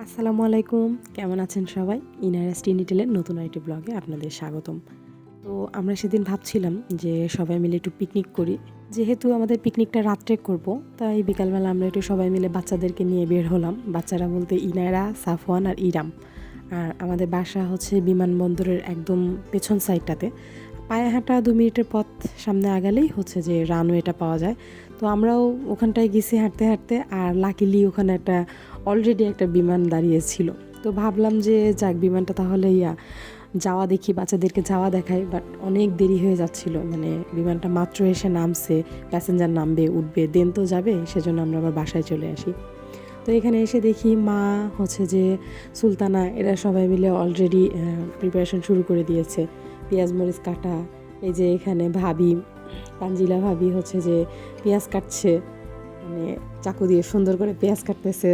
আসসালামু আলাইকুম, কেমন আছেন সবাই? ইনারাস টিনিটেলের নতুন আরেকটি ব্লগে আপনাদের স্বাগতম। তো আমরা সেদিন ভাবছিলাম যে সবাই মিলে একটু পিকনিক করি। যেহেতু আমাদের পিকনিকটা রাত্রে করব, তাই বিকালবেলা আমরা একটু সবাই মিলে বাচ্চাদেরকে নিয়ে বের হলাম। বাচ্চারা বলতে ইনারা, সাফওয়ান আর ইরাম। আর আমাদের বাসা হচ্ছে বিমানবন্দরের একদম পেছন সাইডটাতে। পায়ে হাঁটা 2 মিনিটের পথ সামনে আগালেই হচ্ছে যে রানওয়েটা পাওয়া যায়। তো আমরাও ওখানটায় গেছি হাঁটতে হাঁটতে, আর লাকিলি ওখানে অলরেডি একটা বিমান দাঁড়িয়েছিল। তো ভাবলাম যে যাক, বিমানটা তাহলে যাওয়া দেখি, বাচ্চাদেরকে যাওয়া দেখাই। বাট অনেক দেরি হয়ে যাচ্ছিল, মানে বিমানটা মাত্র এসে নামছে, প্যাসেঞ্জার নামবে উঠবে দেন তো যাবে, সেজন্য আমরা আবার বাসায় চলে আসি। তো এখানে এসে দেখি মা হচ্ছে যে সুলতানা এরা সবাই মিলে অলরেডি প্রিপারেশন শুরু করে দিয়েছে। পেঁয়াজ মরিচ কাটা, এই যে এখানে ভাবি, তানজিলা ভাবি হচ্ছে যে পেঁয়াজ কাটছে, মানে চাকু দিয়ে সুন্দর করে পেঁয়াজ কাটতেছে।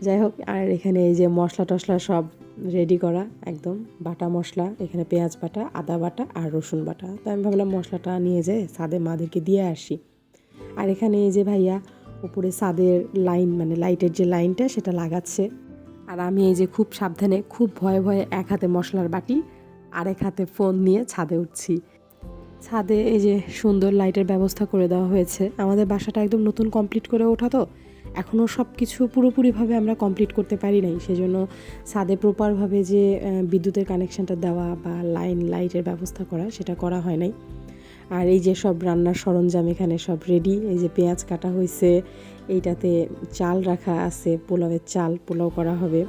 যাই হোক, আর এখানে এই যে মশলা টশলা সব রেডি করা, একদম বাটা মশলা, এখানে পেঁয়াজ বাটা, আদা বাটা আর রসুন বাটা। তো আমি ভাবলাম মশলাটা নিয়ে যেয়ে ছাদে মাদেরকে দিয়ে আসি। আর এখানে এই যে ভাইয়া উপরে ছাদের লাইন, মানে লাইটের যে লাইনটা সেটা লাগাচ্ছে। আর আমি এই যে খুব সাবধানে, খুব ভয়ে ভয়ে এক হাতে মশলার বাটি আর এক হাতে ফোন নিয়ে ছাদে উঠছি। ছাদে এই যে সুন্দর লাইটের ব্যবস্থা করে দেওয়া হয়েছে। আমাদের বাসাটা একদম নতুন কমপ্লিট করে ওঠা, তো এখনও সব কিছু পুরোপুরিভাবে আমরা কমপ্লিট করতে পারি নাই। সেজন্য ছাদে প্রপারভাবে যে বিদ্যুতের কানেকশানটা দেওয়া বা লাইটের ব্যবস্থা করা, সেটা করা হয় নাই। আর এই যে সব রান্নার সরঞ্জাম এখানে সব রেডি। এই যে পেঁয়াজ কাটা হয়েছে, এইটাতে চাল রাখা আছে, পোলাওয়ের চাল, পোলাও করা হবে।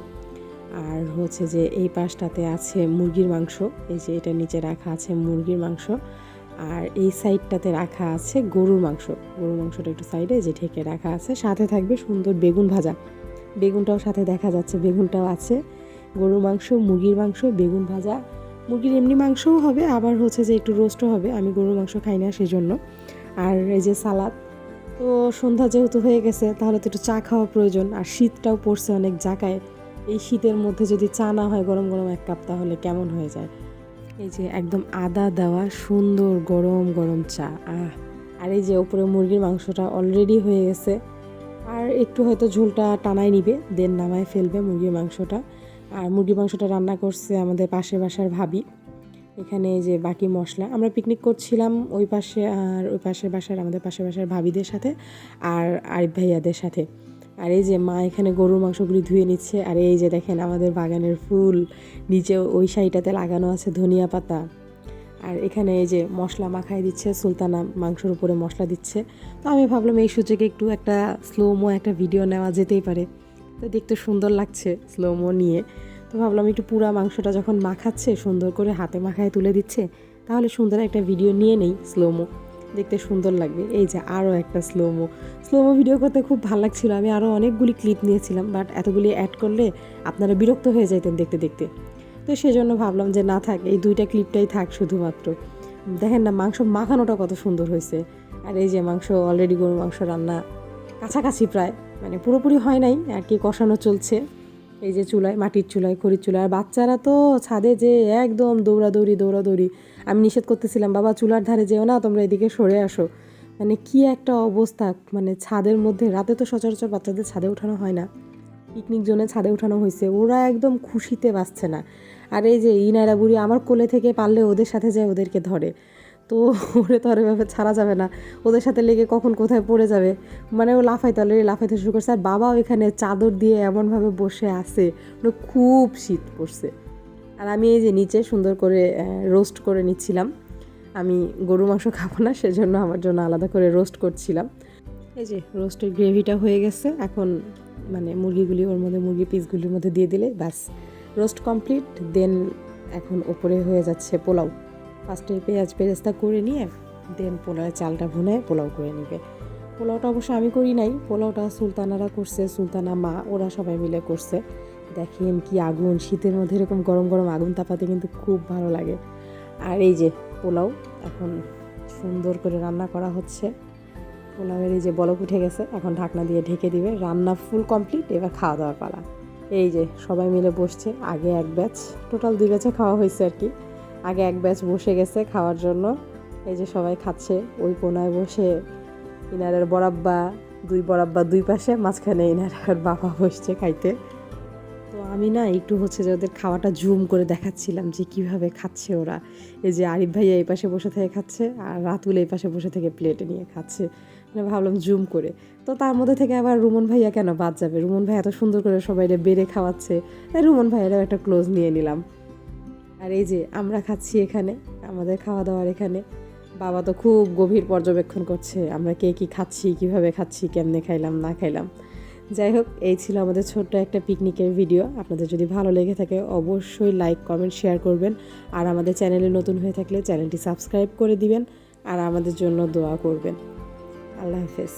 আর হচ্ছে যে এই পাশটাতে আছে মুরগির মাংস, এই যে এটা নিচে রাখা আছে মুরগির মাংস। আর এই সাইডটাতে রাখা আছে গরুর মাংস। গরুর মাংসটা একটু সাইডে যে ঢেকে রাখা আছে। সাথে থাকবে সুন্দর বেগুন ভাজা, বেগুনটাও সাথে দেখা যাচ্ছে, বেগুনটাও আছে। গরুর মাংস, মুরগির মাংস, বেগুন ভাজা। মুরগির এমনি মাংসও হবে, আবার হচ্ছে যে একটু রোস্টও হবে, আমি গরুর মাংস খাই না সেজন্য। আর এই যে সালাদ। তো সন্ধ্যা যেহেতু হয়ে গেছে, তাহলে তো একটু চা খাওয়া প্রয়োজন। আর শীতটাও পড়ছে অনেক জায়গায়, এই শীতের মধ্যে যদি চা না হয় গরম গরম 1 কাপ, তাহলে কেমন হয়ে যায়। এই যে একদম আদা দেওয়া সুন্দর গরম গরম চা। আর এই যে উপরে মুরগির মাংসটা অলরেডি হয়ে গেছে, আর একটু হয়তো ঝোলটা টানাই নিবে, দেন নামায় ফেলবে মুরগির মাংসটা। আর মুরগির মাংসটা রান্না করছে আমাদের পাশের বাসার ভাবি। এখানে এই যে বাকি মশলা, আমরা পিকনিক করছিলাম ওই পাশে, আর ওই পাশের বাসার, আমাদের পাশের বাসার ভাবিদের সাথে আর আরিফ ভাইয়াদের সাথে। আর এই যে মা এখানে গরুর মাংসগুলি ধুয়ে নিচ্ছে। আর এই যে দেখেন আমাদের বাগানের ফুল, নিচে ওই সাইডটাতে লাগানো আছে ধনিয়া পাতা। আর এখানে এই যে মশলা মাখাই দিচ্ছে, সুলতানা মাংসের উপরে মশলা দিচ্ছে। তো আমি ভাবলাম এই সুযোগে একটু একটা স্লোমো একটা ভিডিও নেওয়া যেতেই পারে, তো দেখতে সুন্দর লাগছে স্লোমো নিয়ে। তো ভাবলাম একটু পুরা মাংসটা যখন মাখাচ্ছে, সুন্দর করে হাতে মাখায় তুলে দিচ্ছে, তাহলে সুন্দর একটা ভিডিও নিয়ে নেই স্লোমো, দেখতে সুন্দর লাগবে। এই যে আরও একটা স্লোমো ভিডিও করতে খুব ভালো লাগছিল। আমি আরও অনেকগুলি ক্লিপ নিয়েছিলাম, বাট এতগুলি অ্যাড করলে আপনারা বিরক্ত হয়ে যাইতেন দেখতে দেখতে। তো সেজন্য ভাবলাম যে না থাক, এই 2টা ক্লিপটাই থাক শুধুমাত্র। দেখেন না মাংস মাখানোটা কত সুন্দর হয়েছে। আর এই যে মাংস অলরেডি, গরুর মাংস রান্না কাছাকাছি প্রায়, মানে পুরোপুরি হয় নাই আর কি, কষানো চলছে। এই যে চুলায়, মাটির চুলায়, খড়ির চুলায়। আর বাচ্চারা তো ছাদে যে একদম দৌড়াদৌড়ি। আমি নিষেধ করতেছিলাম, বাবা চুলার ধারে যেও না, তোমরা এদিকে সরে আসো। মানে কি একটা অবস্থা, মানে ছাদের মধ্যে রাতে তো সচরাচর বাচ্চাদের ছাদে ওঠানো হয় না, পিকনিক জোনে ছাদে ওঠানো হয়েছে, ওরা একদম খুশিতে বাঁচছে না। আর এই যে ইনারা বুড়ি আমার কোলে থেকে পারলে ওদের সাথে যায়, ওদেরকে ধরে। তো ওরে তো আর এভাবে ছাড়া যাবে না, ওদের সাথে লেগে কখন কোথায় পড়ে যাবে। মানে ও লাফাইতে শুরু করছে। আর বাবাও এখানে চাদর দিয়ে এমনভাবে বসে আছে, খুব শীত পড়ছে। আর আমি এই যে নিচে সুন্দর করে রোস্ট করে নিচ্ছিলাম। আমি গরু মাংস খাবো না, সেজন্য আমার জন্য আলাদা করে রোস্ট করছিলাম। এই যে রোস্টের গ্রেভিটা হয়ে গেছে, এখন মানে মুরগিগুলি ওর মধ্যে, মুরগি পিসগুলির মধ্যে দিয়ে দিলে ব্যাস রোস্ট কমপ্লিট। দেন এখন ওপরে হয়ে যাচ্ছে পোলাও। ফার্স্টে পেঁয়াজ বেরেস্তা করে নিয়ে দেন পোলাওয়ের চালটা ভুনে পোলাও করে নিবে। পোলাওটা অবশ্য আমি করি নাই, পোলাওটা সুলতানারা করছে, সুলতানা মা ওরা সবাই মিলে করছে। দেখেন কি আগুন, শীতের মধ্যে এরকম গরম গরম আগুন তাপাতে কিন্তু খুব ভালো লাগে। আর এই যে পোলাও এখন সুন্দর করে রান্না করা হচ্ছে। পোলাওয়ের এই যে বলক উঠে গেছে, এখন ঢাকনা দিয়ে ঢেকে দিবে। রান্না ফুল কমপ্লিট, এবার খাওয়া দাওয়ার পালা। এই যে সবাই মিলে বসছে, আগে এক ব্যাচ, টোটাল 2 ব্যাচে খাওয়া হয়েছে আর কি। আগে এক ব্যাচ বসে গেছে খাওয়ার জন্য। এই যে সবাই খাচ্ছে, ওই কোনায় বসে ইনারের বরাব্বা, 2 বরাব্বা 2 পাশে, মাঝখানে ইনারের বাবা বসছে খাইতে। তো আমি না একটু হচ্ছে যে ওদের খাওয়াটা জুম করে দেখাচ্ছিলাম যে কিভাবে খাচ্ছে ওরা। এই যে আরিফ ভাইয়া এই পাশে বসে থেকে খাচ্ছে আর রাতুল এই পাশে বসে থেকে প্লেটে নিয়ে খাচ্ছে, মানে ভাবলাম জুম করে। তো তার মধ্যে থেকে আবার রুমন ভাইয়া কেন বাদ যাবে, রুমন ভাই এত সুন্দর করে সবাইরে বেড়ে খাওয়াচ্ছে, তাই রুমন ভাইয়ারও একটা ক্লোজ নিয়ে নিলাম। আর এই যে আমরা খাচ্ছি এখানে, আমাদের খাওয়া দাওয়ার এখানে বাবা তো খুব গভীর পর্যবেক্ষণ করছে আমরা কে কী খাচ্ছি, কিভাবে খাচ্ছি, কেমনে খাইলাম না খাইলাম। যাই হোক, এই ছিল আমাদের ছোট্ট একটা পিকনিকের ভিডিও। আপনাদের যদি ভালো লেগে থাকে অবশ্যই লাইক কমেন্ট শেয়ার করবেন, আর আমাদের চ্যানেলে নতুন হয়ে থাকলে চ্যানেলটি সাবস্ক্রাইব করে দিবেন, আর আমাদের জন্য দোয়া করবেন। আল্লাহ হাফেজ।